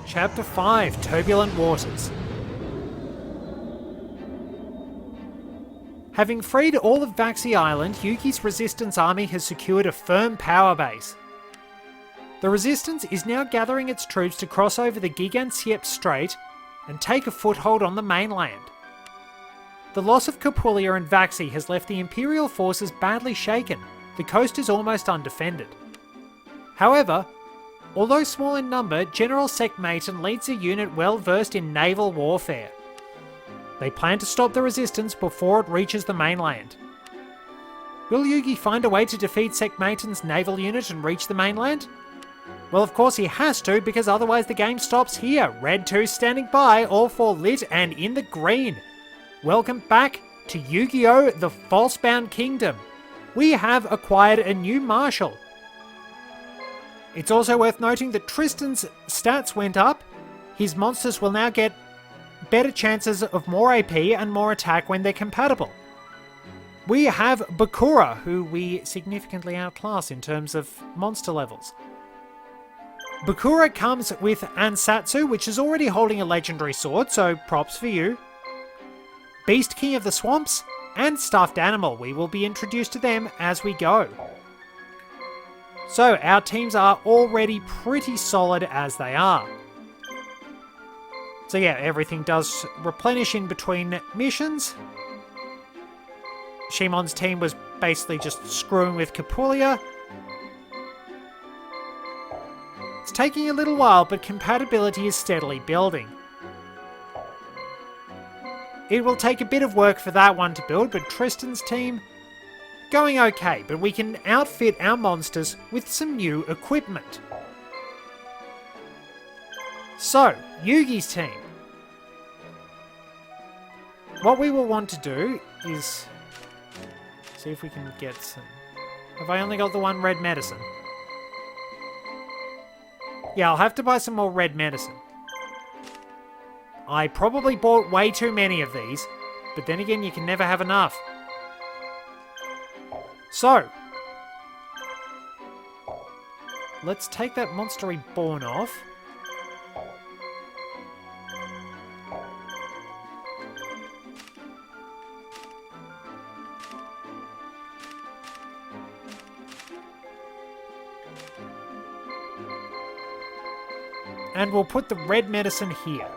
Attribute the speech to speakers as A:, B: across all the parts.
A: Chapter 5, Turbulent Waters. Having freed all of Vaxi Island, Yugi's resistance army has secured a firm power base. The resistance is now gathering its troops to cross over the Gigantsiep Strait and take a foothold on the mainland. The loss of Capulia and Vaxi has left the Imperial forces badly shaken. The coast is almost undefended. However, although small in number, General Secmayton leads a unit well versed in naval warfare. They plan to stop the resistance before it reaches the mainland. Will Yugi find a way to defeat Checkmate's naval unit and reach the mainland? Well, of course he has to, because otherwise the game stops here. Red 2 standing by, all four lit and in the green. Welcome back to YuGiOh, the Falsebound Kingdom. We have acquired a new marshal. It's also worth noting that Tristan's stats went up. His monsters will now get better chances of more AP and more attack when they're compatible. We have Bakura, who we significantly outclass in terms of monster levels. Bakura comes with Ansatsu, which is already holding a legendary sword, so props for you. Beast King of the Swamps, and Stuffed Animal. We will be introduced to them as we go. So, our teams are already pretty solid as they are. So yeah, everything does replenish in between missions. Shimon's team was basically just screwing with Capulia. It's taking a little while, but compatibility is steadily building. It will take a bit of work for that one to build, but Tristan's team, going okay, but we can outfit our monsters with some new equipment. So, Yugi's team. What we will want to do is see if we can get some... Have I only got the one red medicine? Yeah, I'll have to buy some more red medicine. I probably bought way too many of these, but then again, you can never have enough. So, let's take that Monster Reborn off. And we'll put the red medicine here.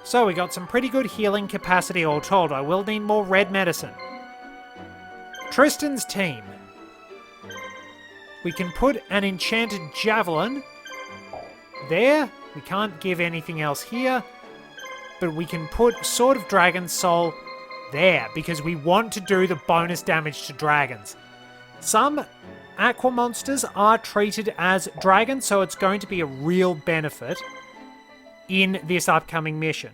A: So we got some pretty good healing capacity all told. I will need more red medicine. Tristan's team. We can put an enchanted javelin there. We can't give anything else here. But we can put Sword of Dragon Soul there, because we want to do the bonus damage to dragons. Some aqua monsters are treated as dragons, so it's going to be a real benefit in this upcoming mission.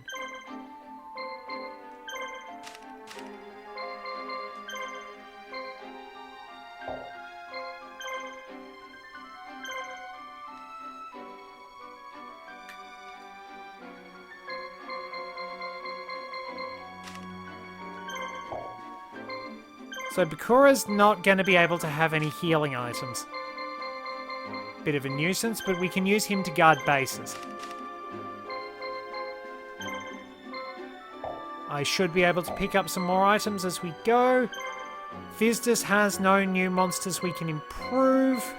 A: So Bakura's not going to be able to have any healing items. Bit of a nuisance, but we can use him to guard bases. I should be able to pick up some more items as we go. Fizdus has no new monsters we can improve.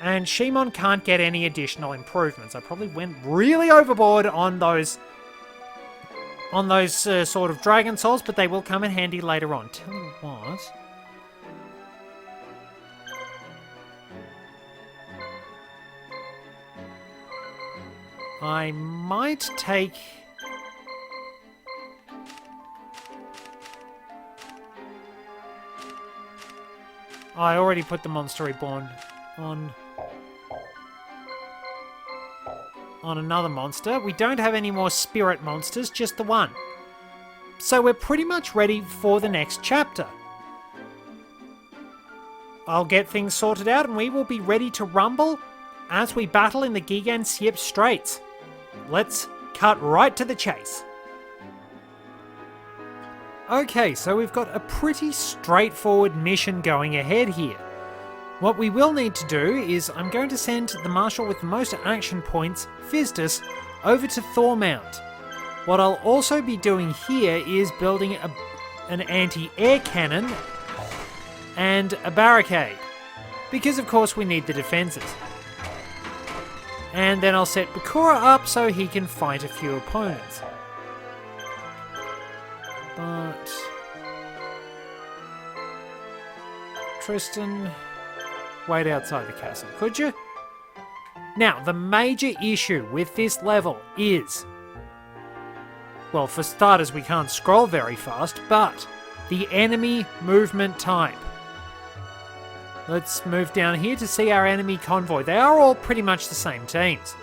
A: And Shimon can't get any additional improvements. I probably went really overboard on those sort of dragon souls, but they will come in handy later on. Tell you what. I might take... Oh, I already put the Monster Reborn on another monster. We don't have any more spirit monsters, just the one. So we're pretty much ready for the next chapter. I'll get things sorted out and we will be ready to rumble as we battle in the Gigantsiep Straits. Let's cut right to the chase. Okay, so we've got a pretty straightforward mission going ahead here. What we will need to do is I'm going to send the Marshal with the most action points, Fistus, over to Thormount. What I'll also be doing here is building an anti-air cannon and a barricade, because of course we need the defences. And then I'll set Bakura up so he can fight a few opponents. But Tristan, wait outside the castle, could you? Now, the major issue with this level is, well, for starters, we can't scroll very fast, but the enemy movement type. Let's move down here to see our enemy convoy. They are all pretty much the same teams,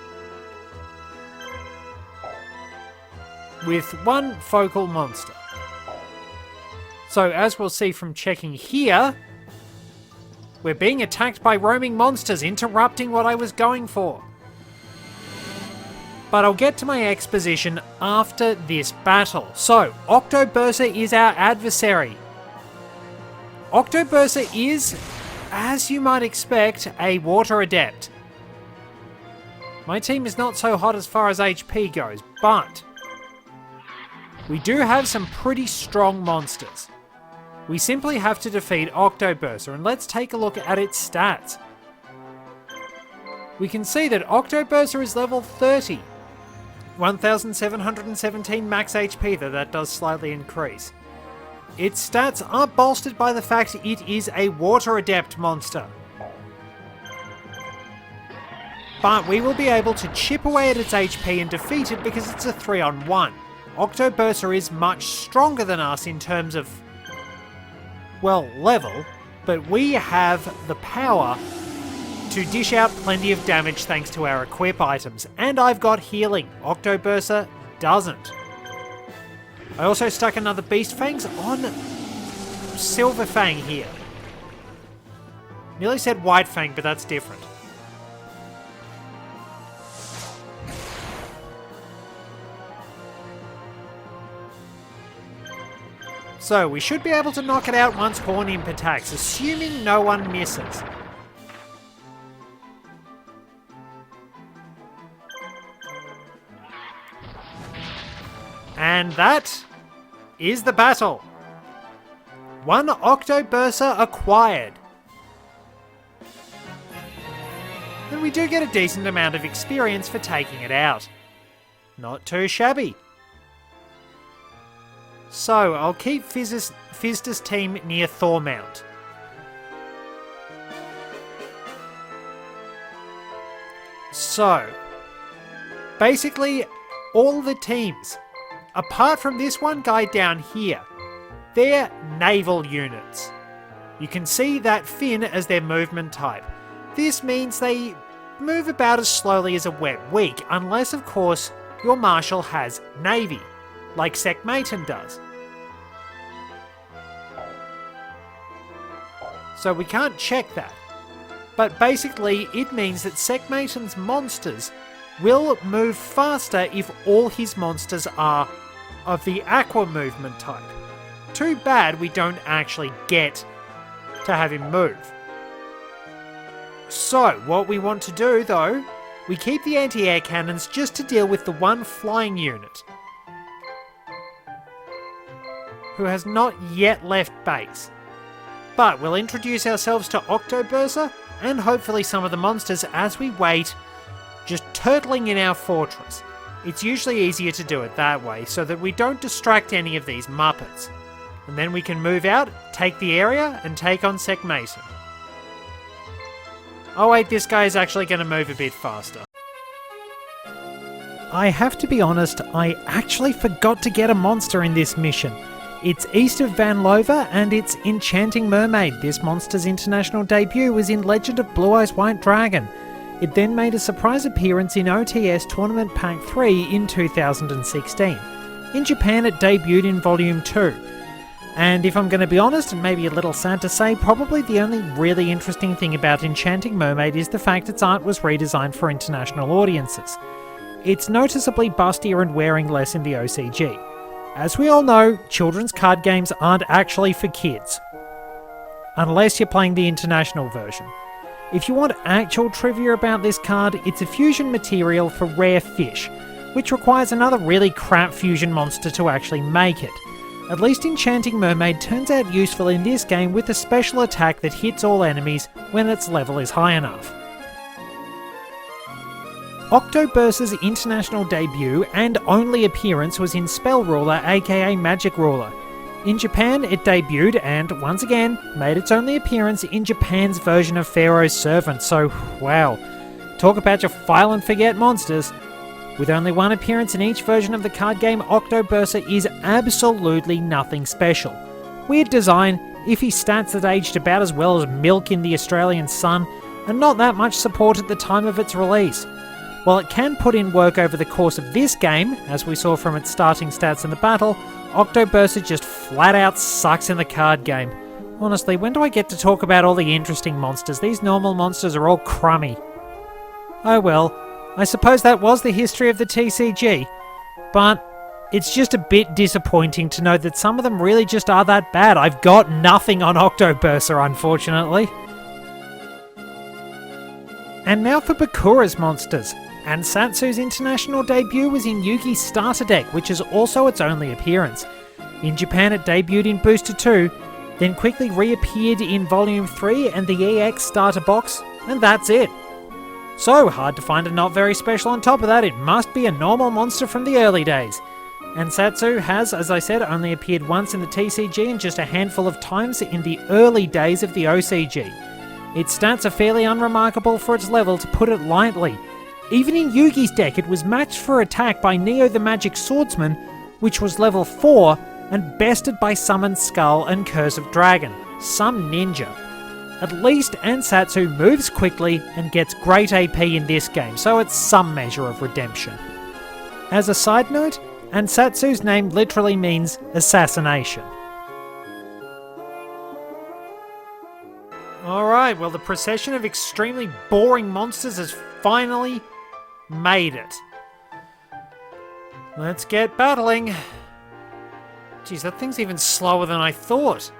A: with one focal monster. So, as we'll see from checking here, we're being attacked by roaming monsters, interrupting what I was going for. But I'll get to my exposition after this battle. So, Octobursa is our adversary. Octobursa is, as you might expect, a water adept. My team is not so hot as far as HP goes, but we do have some pretty strong monsters. We simply have to defeat Octobursa, and let's take a look at its stats. We can see that Octobursa is level 30. 1717 max HP, though that does slightly increase. Its stats are bolstered by the fact it is a water adept monster. But we will be able to chip away at its HP and defeat it because it's a 3-on-1. Octobursa is much stronger than us in terms of, well, level, but we have the power to dish out plenty of damage thanks to our equip items. And I've got healing. Octobursa doesn't. I also stuck another Beast Fangs on Silver Fang here. Nearly said White Fang, but that's different. So, we should be able to knock it out once Horn Imp attacks, assuming no one misses. And that is the battle. One Octobursa acquired. And we do get a decent amount of experience for taking it out. Not too shabby. So, I'll keep Fistus' team near Thormount. So, basically, all the teams, apart from this one guy down here, they're naval units. You can see that fin as their movement type. This means they move about as slowly as a wet week, unless of course your Marshal has Navy, like Secmayton does. So we can't check that. But basically it means that Secmayton's monsters will move faster if all his monsters are of the aqua movement type. Too bad we don't actually get to have him move. So, what we want to do though, we keep the anti-air cannons just to deal with the one flying unit who has not yet left base. But we'll introduce ourselves to Octobursa and hopefully some of the monsters as we wait, just turtling in our fortress. It's usually easier to do it that way so that we don't distract any of these Muppets. And then we can move out, take the area, and take on Secmayton. Oh wait, this guy is actually going to move a bit faster. I have to be honest, I actually forgot to get a monster in this mission. It's east of Van Lova and it's Enchanting Mermaid. This monster's international debut was in Legend of Blue Eyes White Dragon. It then made a surprise appearance in OTS Tournament Pack 3 in 2016. In Japan it debuted in Volume 2. And if I'm going to be honest, and maybe a little sad to say, probably the only really interesting thing about Enchanting Mermaid is the fact its art was redesigned for international audiences. It's noticeably bustier and wearing less in the OCG. As we all know, children's card games aren't actually for kids. Unless you're playing the international version. If you want actual trivia about this card, it's a fusion material for rare fish, which requires another really crap fusion monster to actually make it. At least Enchanting Mermaid turns out useful in this game with a special attack that hits all enemies when its level is high enough. Octoburst's international debut and only appearance was in Spell Ruler, aka Magic Ruler. In Japan, it debuted and, once again, made its only appearance in Japan's version of Pharaoh's Servant, so wow. Talk about your file and forget monsters. With only one appearance in each version of the card game, Octoburst is absolutely nothing special. Weird design, iffy stats that aged about as well as milk in the Australian sun, and not that much support at the time of its release. While it can put in work over the course of this game, as we saw from its starting stats in the battle, Octoburst just flat out sucks in the card game. Honestly, when do I get to talk about all the interesting monsters? These normal monsters are all crummy. Oh well, I suppose that was the history of the TCG, but it's just a bit disappointing to know that some of them really just are that bad. I've got nothing on Octoburst, unfortunately. And now for Bakura's monsters. Ansatsu's international debut was in Yugi's starter deck, which is also its only appearance. In Japan it debuted in Booster 2, then quickly reappeared in Volume 3 and the EX starter box, and that's it. So hard to find a not very special on top of that, it must be a normal monster from the early days. Ansatsu has, as I said, only appeared once in the TCG and just a handful of times in the early days of the OCG. Its stats are fairly unremarkable for its level, to put it lightly. Even in Yugi's deck, it was matched for attack by Neo the Magic Swordsman, which was level 4, and bested by Summoned Skull and Curse of Dragon, some ninja. At least Ansatsu moves quickly and gets great AP in this game, so it's some measure of redemption. As a side note, Ansatsu's name literally means assassination. Alright, well the procession of extremely boring monsters has finally made it. Let's get battling. Geez, that thing's even slower than I thought.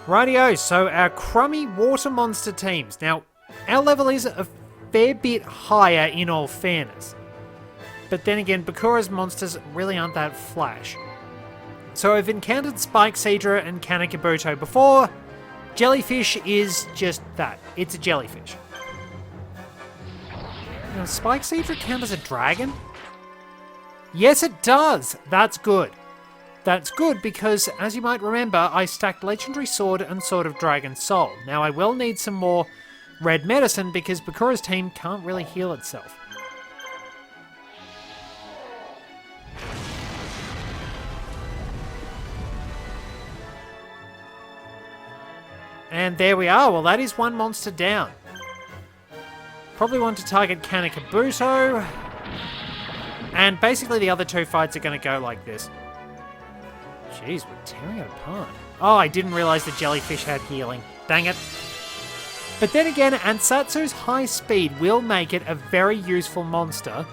A: Rightio, so our crummy water monster teams. Now, our level is a fair bit higher in all fairness. But then again, Bakura's monsters really aren't that flash. So I've encountered Spikeseedra and Kanekabuto before. Jellyfish is just that. It's a jellyfish. Now, does Spikeseedra count as a dragon? Yes, it does! That's good. That's good because, as you might remember, I stacked Legendary Sword and Sword of Dragon Soul. Now, I will need some more red medicine because Bakura's team can't really heal itself. And there we are. Well, that is one monster down. Probably want to target Kanekabuto. And basically the other two fights are going to go like this. Jeez, we're tearing it apart. Oh, I didn't realise the jellyfish had healing. Dang it. But then again, Ansatsu's high speed will make it a very useful monster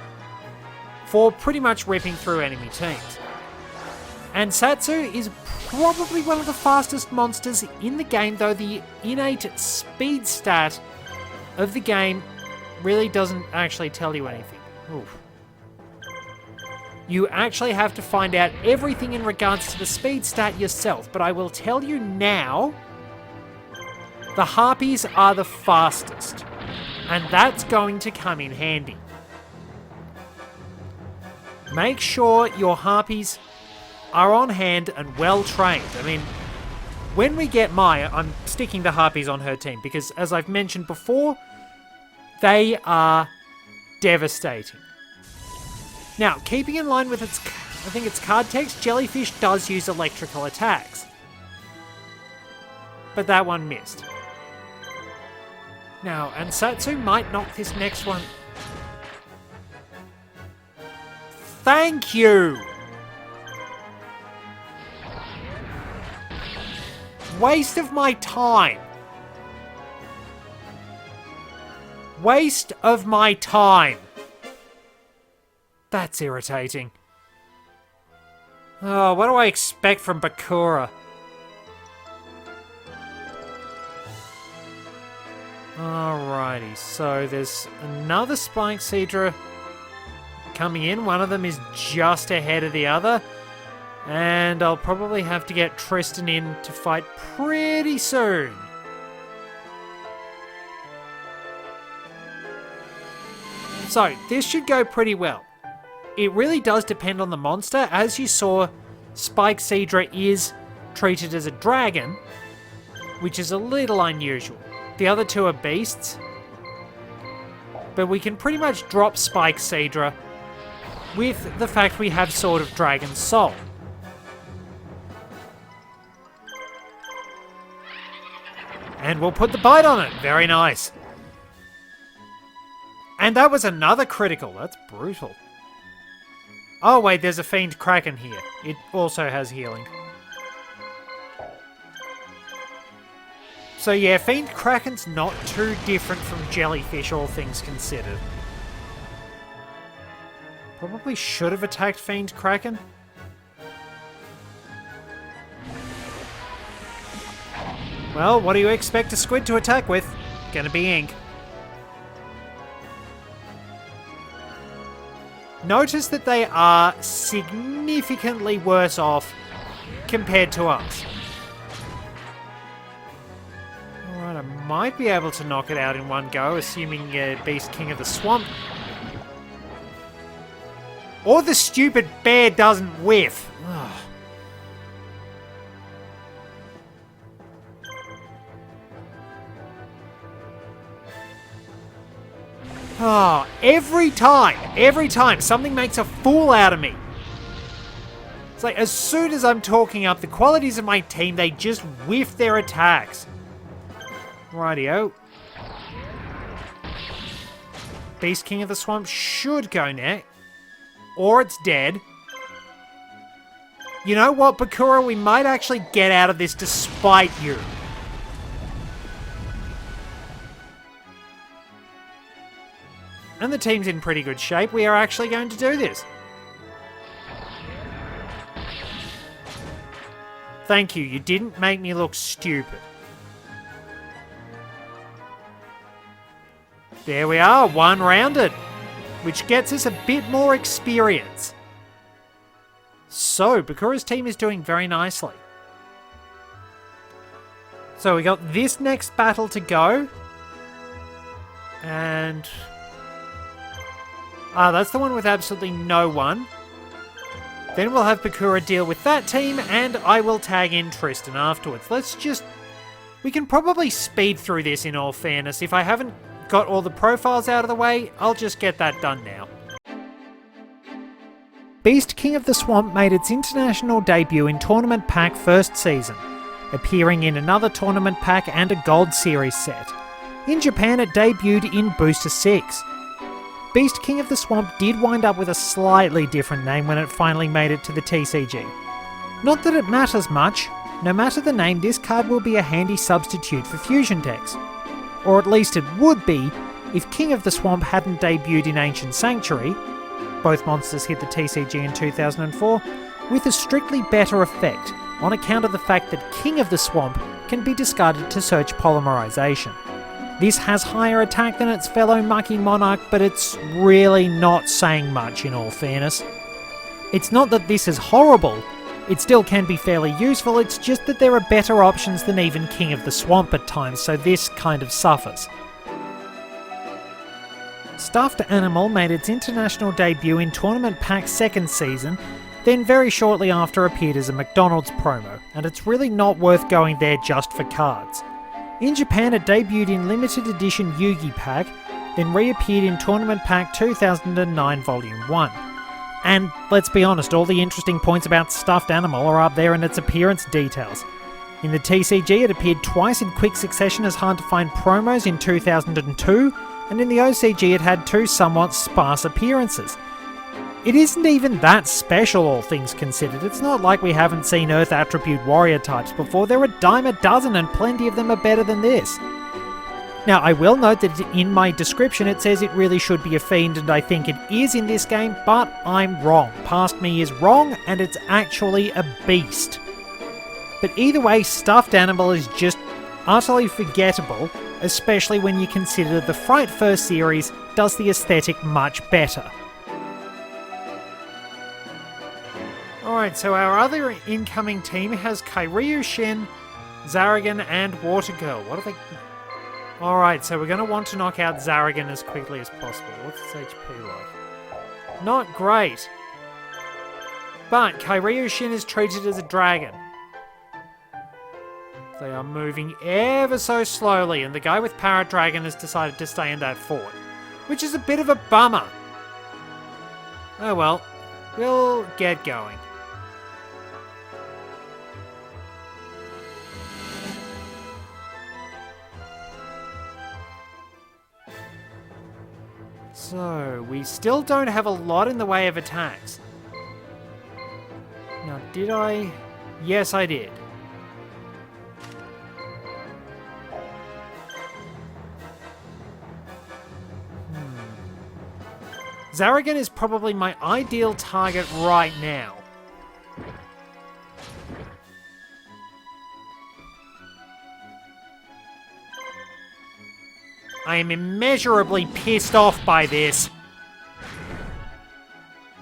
A: for pretty much ripping through enemy teams. Ansatsu is probably one of the fastest monsters in the game, though the innate speed stat of the game really doesn't actually tell you anything. Oof. You actually have to find out everything in regards to the speed stat yourself, but I will tell you now, the Harpies are the fastest, and that's going to come in handy. Make sure your Harpies are on hand and well trained. I mean, when we get Maya, I'm sticking the Harpies on her team because, as I've mentioned before, they are devastating. Now, keeping in line with its, I think its card text, Jellyfish does use electrical attacks. But that one missed. Now, Ansatsu might knock this next one. Thank you! Waste of my time. Waste of my time. That's irritating. Oh, what do I expect from Bakura? Alrighty, so there's another Spike Seadra coming in. One of them is just ahead of the other. And I'll probably have to get Tristan in to fight pretty soon. So, this should go pretty well. It really does depend on the monster. As you saw, Spike Seadra is treated as a dragon, which is a little unusual. The other two are beasts. But we can pretty much drop Spike Seadra with the fact we have Sword of Dragon's Soul. And we'll put the bite on it. Very nice. And that was another critical. That's brutal. Oh wait, there's a Fiend Kraken here. It also has healing. So yeah, Fiend Kraken's not too different from Jellyfish, all things considered. Probably should have attacked Fiend Kraken. Well, what do you expect a squid to attack with? Gonna be ink. Notice that they are significantly worse off compared to us. Alright, I might be able to knock it out in one go, assuming Beast King of the Swamp. Or the stupid bear doesn't whiff. Ugh. Oh, every time something makes a fool out of me. It's like as soon as I'm talking up the qualities of my team, they just whiff their attacks. Rightio. Beast King of the Swamp should go next. Or it's dead. You know what, Bakura? We might actually get out of this despite you. And the team's in pretty good shape. We are actually going to do this. Thank you. You didn't make me look stupid. There we are, one rounded, which gets us a bit more experience. So, Bakura's team is doing very nicely. So we got this next battle to go. And... that's the one with absolutely no one. Then we'll have Bakura deal with that team, and I will tag in Tristan afterwards. We can probably speed through this in all fairness. If I haven't got all the profiles out of the way, I'll just get that done now. Beast King of the Swamp made its international debut in Tournament Pack first season, appearing in another Tournament Pack and a Gold Series set. In Japan it debuted in Booster 6. Beast King of the Swamp did wind up with a slightly different name when it finally made it to the TCG. Not that it matters much, no matter the name, this card will be a handy substitute for fusion decks. Or at least it would be if King of the Swamp hadn't debuted in Ancient Sanctuary, both monsters hit the TCG in 2004, with a strictly better effect on account of the fact that King of the Swamp can be discarded to search polymerization. This has higher attack than its fellow Mucky Monarch, but it's really not saying much in all fairness. It's not that this is horrible, it still can be fairly useful, it's just that there are better options than even King of the Swamp at times, so this kind of suffers. Stuffed Animal made its international debut in Tournament Pack second season, then very shortly after appeared as a McDonald's promo, and it's really not worth going there just for cards. In Japan it debuted in limited edition Yu-Gi Pack, then reappeared in Tournament Pack 2009 Volume 1. And let's be honest, all the interesting points about Stuffed Animal are up there in its appearance details. In the TCG it appeared twice in quick succession as hard to find promos in 2002, and in the OCG it had two somewhat sparse appearances. It isn't even that special, all things considered. It's not like we haven't seen Earth Attribute Warrior types before. There are a dime a dozen and plenty of them are better than this. Now, I will note that in my description it says it really should be a Fiend, and I think it is in this game, but I'm wrong. Past me is wrong, and it's actually a beast. But either way, Stuffed Animal is just utterly forgettable especially when you consider the Fright First series does the aesthetic much better. Alright, so our other incoming team has Kairyu Shin, Zaragan, and Water Girl. What are they... Alright, so we're going to want to knock out Zaragan as quickly as possible. What's his HP like? Not great. But Kairyu Shin is treated as a dragon. They are moving ever so slowly, and the guy with Parrot Dragon has decided to stay in that fort, which is a bit of a bummer. Oh well, we'll get going. So, we still don't have a lot in the way of attacks. Now, did I? Yes, I did. Zaragan is probably my ideal target right now. I am immeasurably pissed off by this.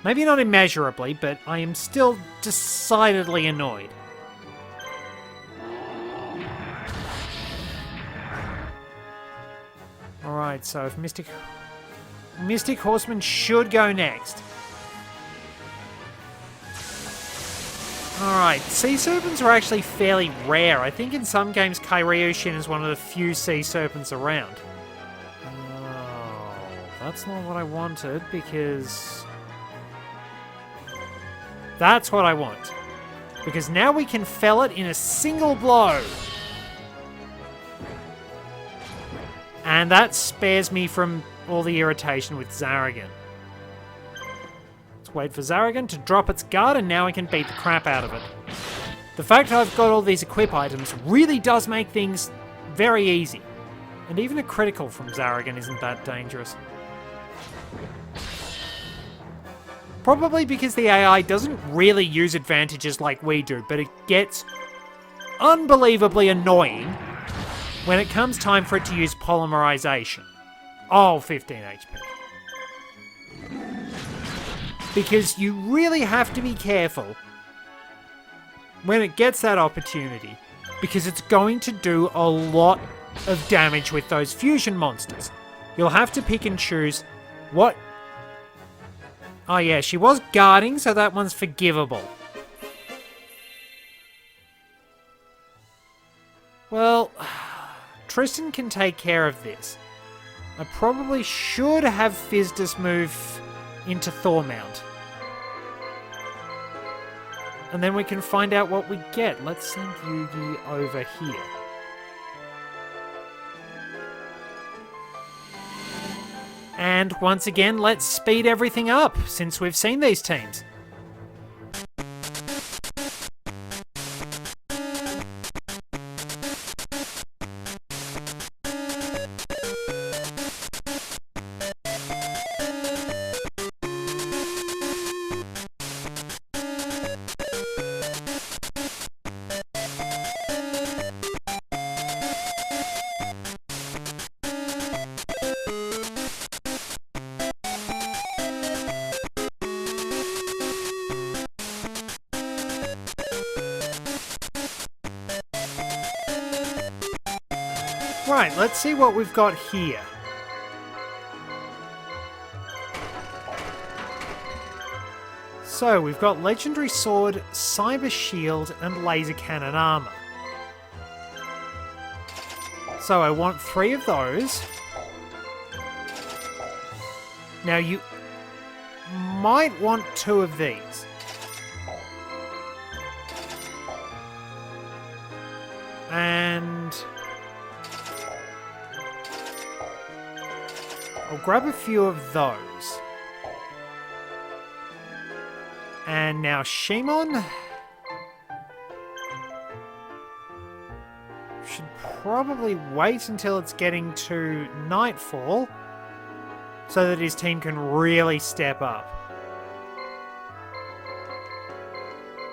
A: Maybe not immeasurably, but I am still decidedly annoyed. Alright, so if Mystic Horseman should go next. Alright, Sea Serpents are actually fairly rare. I think in some games Kairyu Shin is one of the few Sea Serpents around. Oh, that's not what I wanted, because... That's what I want. Because now we can fell it in a single blow. And that spares me from all the irritation with Zaragan. Let's wait for Zaragan to drop its guard, and now I can beat the crap out of it. The fact I've got all these equip items really does make things very easy. And even a critical from Zaragan isn't that dangerous. Probably because the AI doesn't really use advantages like we do, but it gets unbelievably annoying when it comes time for it to use polymerization. Oh, 15 HP. Because you really have to be careful when it gets that opportunity, because it's going to do a lot of damage with those fusion monsters. You'll have to pick and choose what... Oh yeah, she was guarding, so that one's forgivable. Well, Tristan can take care of this. I probably should have Fizdus move into Thormount. And then we can find out what we get. Let's send Yugi over here. And once again, let's speed everything up, since we've seen these teams. Right, let's see what we've got here. So, we've got Legendary Sword, Cyber Shield, and Laser Cannon Armor. So I want 3 of those. Now you might want 2 of these. And... I'll grab a few of those. And now Shimon should probably wait until it's getting to nightfall so that his team can really step up.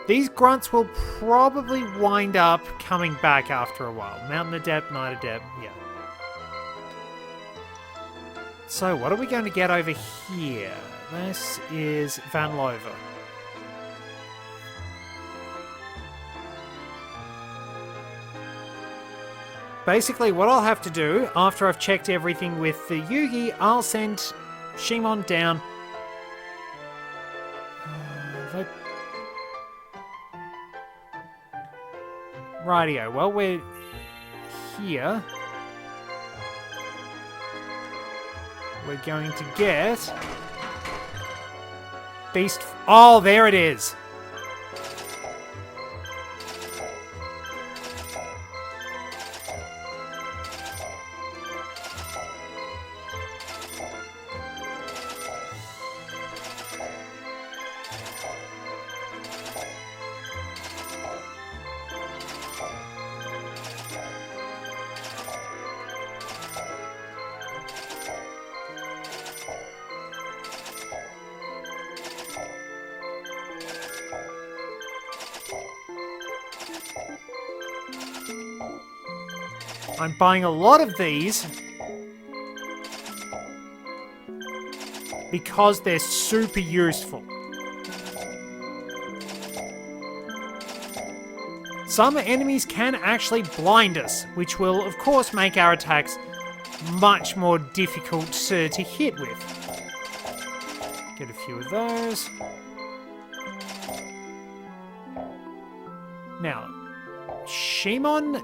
A: These grunts will probably wind up coming back after a while. Mountain Adept, Night Adept, yeah. So, what are we going to get over here? This is Van Lover. Basically, what I'll have to do, after I've checked everything with the Yugi, I'll send Shimon down. Rightio, well, we're here. We're going to get... Beast... Oh, there it is! I'm buying a lot of these because they're super useful. Some enemies can actually blind us, which will of course make our attacks much more difficult to hit with. Get a few of those. Now, Shimon...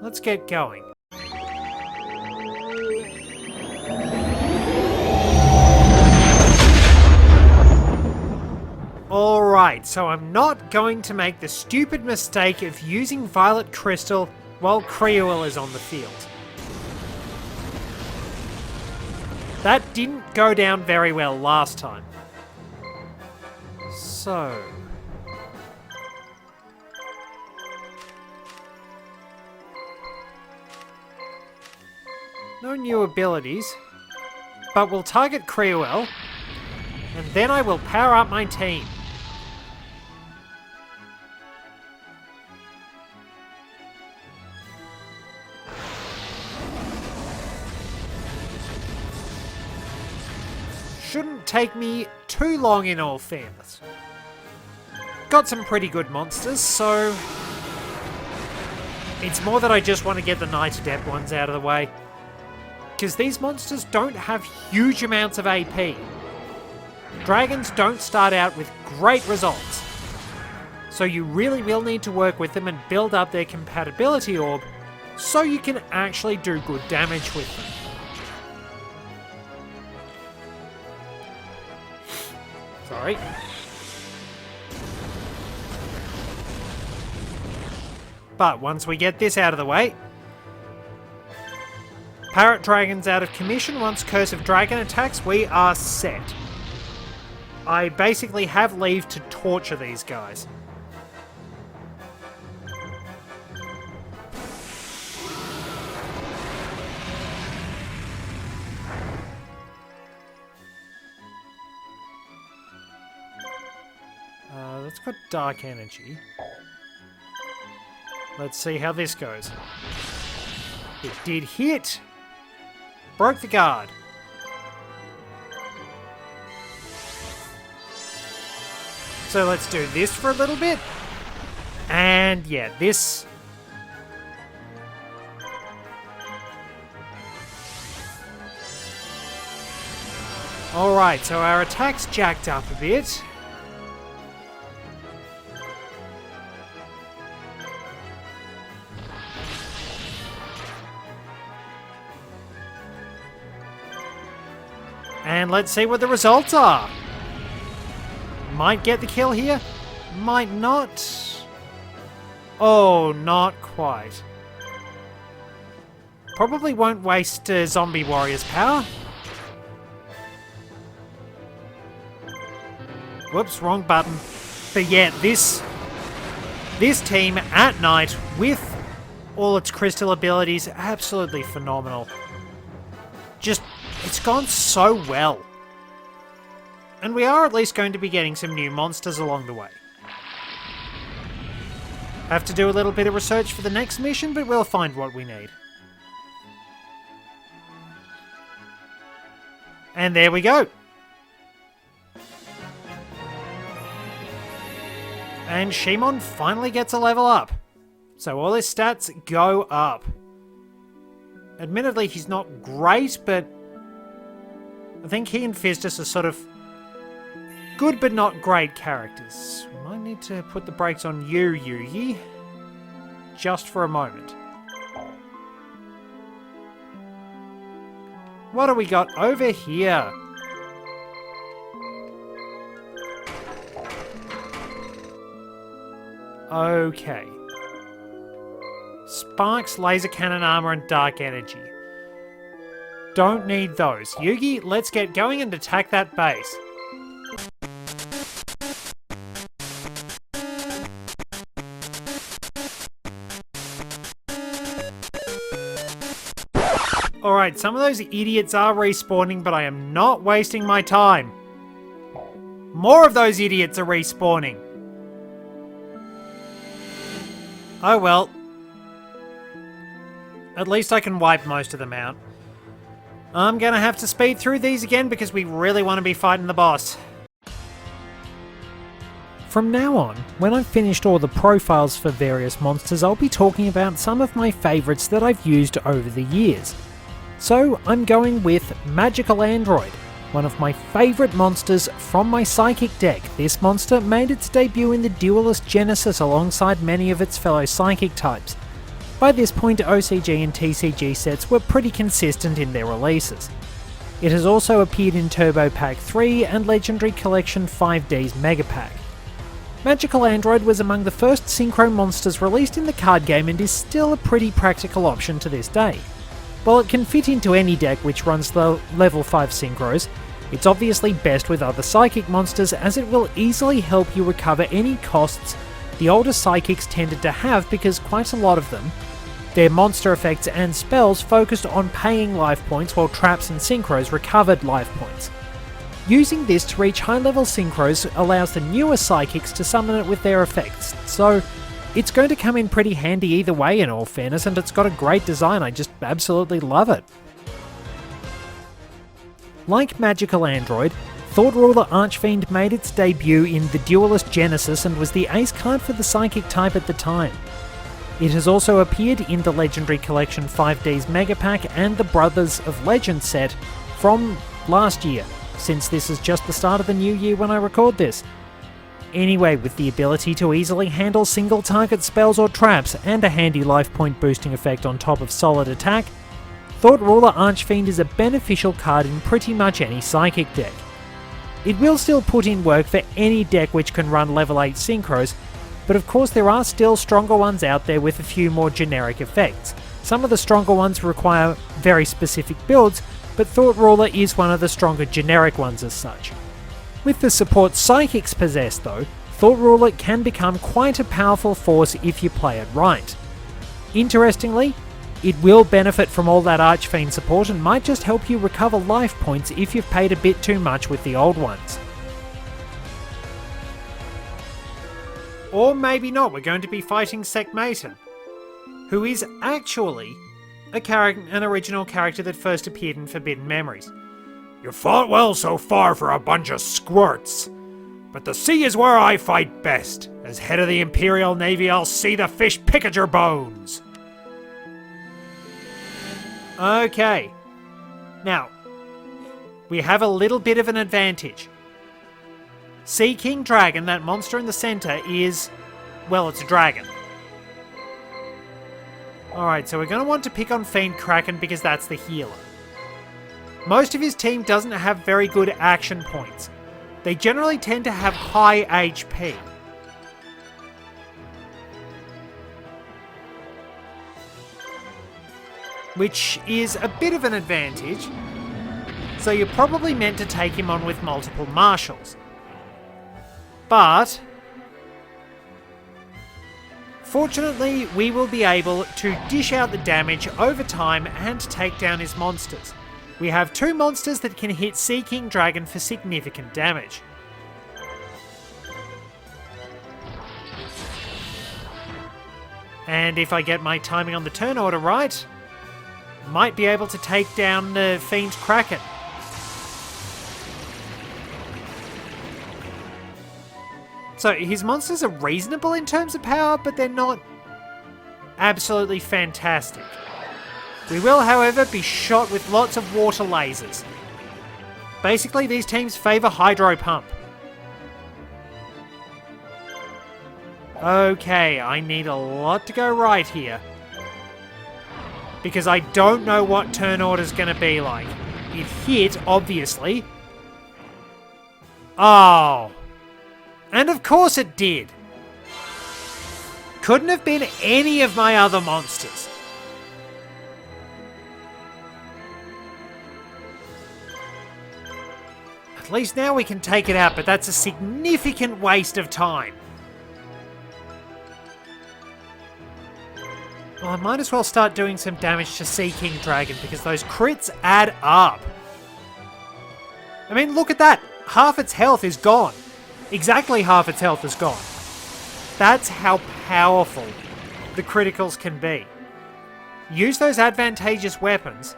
A: Let's get going. Alright, so I'm not going to make the stupid mistake of using Violet Crystal while Creuel is on the field. That didn't go down very well last time. So... no new abilities, but we'll target Creuel, and then I will power up my team. Shouldn't take me too long in all fairness. Got some pretty good monsters, so... it's more that I just want to get the Knight Adept ones out of the way. Because these monsters don't have huge amounts of AP. Dragons don't start out with great results. So you really will need to work with them and build up their compatibility orb so you can actually do good damage with them. Sorry. But once we get this out of the way, Parrot Dragon's out of commission. Once Curse of Dragon attacks, we are set. I basically have leave to torture these guys. Let's put Dark Energy. Let's see how this goes. It did hit. Broke the guard. So let's do this for a little bit. And yeah, this... Alright, so our attack's jacked up a bit. And let's see what the results are. Might get the kill here. Might not. Oh, not quite. Probably won't waste Zombie Warrior's power. Whoops, wrong button. But yeah, this team at night with all its crystal abilities, absolutely phenomenal. Just... it's gone so well. And we are at least going to be getting some new monsters along the way. Have to do a little bit of research for the next mission, but we'll find what we need. And there we go. And Shimon finally gets a level up. So all his stats go up. Admittedly, he's not great, but I think he and Fizdus are sort of good but not great characters. Might need to put the brakes on you, Yugi. Just for a moment. What do we got over here? Okay. Sparks, laser cannon armor, and dark energy. Don't need those. Yugi, let's get going and attack that base. Alright, some of those idiots are respawning, but I am not wasting my time. More of those idiots are respawning. Oh well. At least I can wipe most of them out. I'm gonna have to speed through these again because we really want to be fighting the boss. From now on, when I've finished all the profiles for various monsters, I'll be talking about some of my favourites that I've used over the years. So I'm going with Magical Android, one of my favourite monsters from my Psychic deck. This monster made its debut in the Duelist Genesis alongside many of its fellow Psychic types. By this point, OCG and TCG sets were pretty consistent in their releases. It has also appeared in Turbo Pack 3 and Legendary Collection 5D's Mega Pack. Magical Android was among the first synchro monsters released in the card game and is still a pretty practical option to this day. While it can fit into any deck which runs the level 5 synchros, it's obviously best with other Psychic monsters as it will easily help you recover any costs the older Psychics tended to have because quite a lot of them, their monster effects and spells focused on paying life points while traps and synchros recovered life points. Using this to reach high level synchros allows the newer Psychics to summon it with their effects, so it's going to come in pretty handy either way in all fairness, and it's got a great design, I just absolutely love it. Like Magical Android, Thought Ruler Archfiend made its debut in the Duelist Genesis and was the ace card for the Psychic type at the time. It has also appeared in the Legendary Collection 5D's Mega Pack and the Brothers of Legend set from last year, since this is just the start of the new year when I record this. Anyway, with the ability to easily handle single target spells or traps and a handy life point boosting effect on top of solid attack, Thought Ruler Archfiend is a beneficial card in pretty much any Psychic deck. It will still put in work for any deck which can run level 8 synchros, but of course there are still stronger ones out there with a few more generic effects. Some of the stronger ones require very specific builds, but Thought Ruler is one of the stronger generic ones as such. With the support Psychics possess though, Thought Ruler can become quite a powerful force if you play it right. Interestingly, it will benefit from all that Archfiend support and might just help you recover life points if you've paid a bit too much with the old ones. Or maybe not, we're going to be fighting Secmayton, who is actually an original character that first appeared in Forbidden Memories. You fought well so far for a bunch of squirts, but the sea is where I fight best. As head of the Imperial Navy, I'll see the fish pick at your bones. Okay. Now, we have a little bit of an advantage. Sea King Dragon, that monster in the center, is, well, it's a dragon. Alright, so we're going to want to pick on Fiend Kraken because that's the healer. Most of his team doesn't have very good action points. They generally tend to have high HP. Which is a bit of an advantage, so you're probably meant to take him on with multiple marshals. But fortunately, we will be able to dish out the damage over time and take down his monsters. We have two monsters that can hit Sea King Dragon for significant damage. And if I get my timing on the turn order right, might be able to take down the Fiend Kraken. So his monsters are reasonable in terms of power, but they're not absolutely fantastic. We will, however, be shot with lots of water lasers. Basically, these teams favour Hydro Pump. Okay, I need a lot to go right here. Because I don't know what turn order's going to be like. It hit, obviously. Oh. And of course it did. Couldn't have been any of my other monsters. At least now we can take it out, but that's a significant waste of time. Well, I might as well start doing some damage to Sea King Dragon, because those crits add up. I mean, look at that. Half its health is gone. Exactly half its health is gone. That's how powerful the criticals can be. Use those advantageous weapons.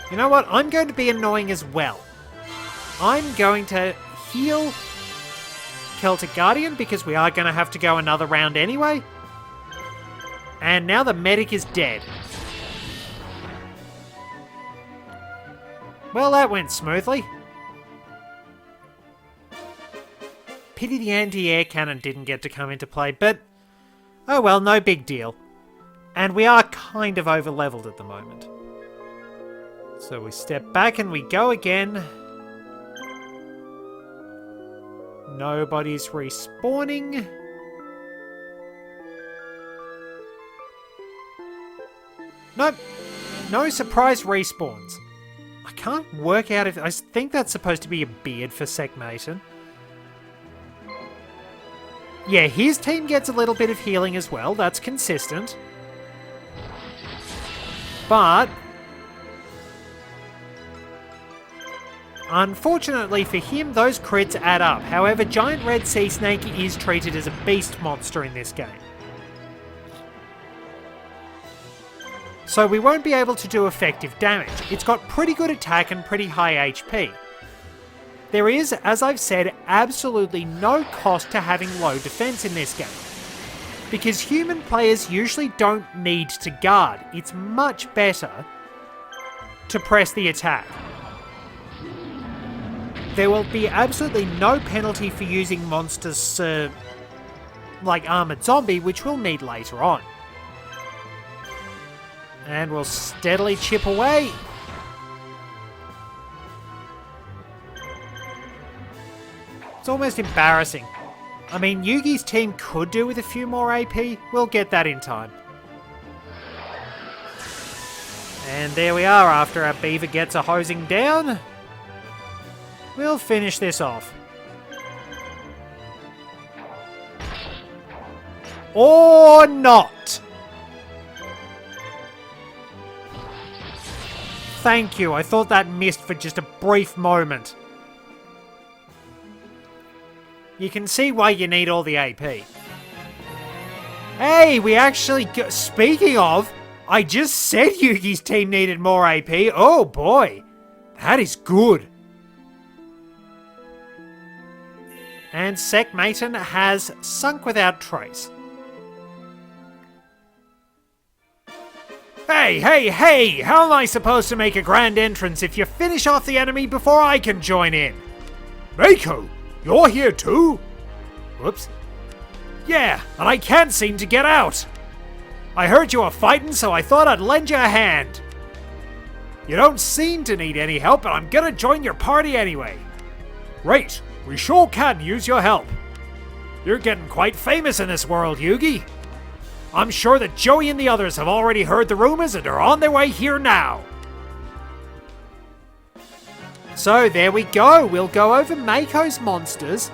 A: You know what? I'm going to be annoying as well. I'm going to heal Celtic Guardian because we are going to have to go another round anyway. And now the medic is dead. Well, that went smoothly. Pity the anti-air cannon didn't get to come into play, but oh well, no big deal. And we are kind of over-leveled at the moment. So we step back and we go again. Nobody's respawning. Nope. No surprise respawns. I can't work out if... I think that's supposed to be a beard for Secmayton. Yeah, his team gets a little bit of healing as well. That's consistent. But unfortunately for him, those crits add up. However, Giant Red Sea Snake is treated as a beast monster in this game. So we won't be able to do effective damage. It's got pretty good attack and pretty high HP. There is, as I've said, absolutely no cost to having low defense in this game. Because human players usually don't need to guard. It's much better to press the attack. There will be absolutely no penalty for using monsters like Armored Zombie, which we'll need later on. And we'll steadily chip away. It's almost embarrassing. I mean, Yugi's team could do with a few more AP. We'll get that in time. And there we are, after our beaver gets a hosing down. We'll finish this off. Or not. Thank you, I thought that missed for just a brief moment. You can see why you need all the AP. Hey, we actually... Speaking of, I just said Yugi's team needed more AP. Oh boy, that is good. And Secmayton has sunk without trace. Hey, hey, hey! How am I supposed to make a grand entrance if you finish off the enemy before I can join in? Mako, you're here too? Whoops. Yeah, and I can't seem to get out. I heard you were fighting, so I thought I'd lend you a hand. You don't seem to need any help, but I'm gonna join your party anyway. Great, we sure can use your help. You're getting quite famous in this world, Yugi. I'm sure that Joey and the others have already heard the rumors and are on their way here now. So there we go. We'll go over Mako's monsters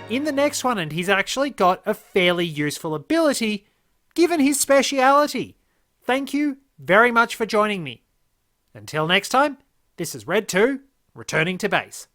A: in the next one, and he's actually got a fairly useful ability given his speciality. Thank you very much for joining me. Until next time, this is Red 2 Returning to base.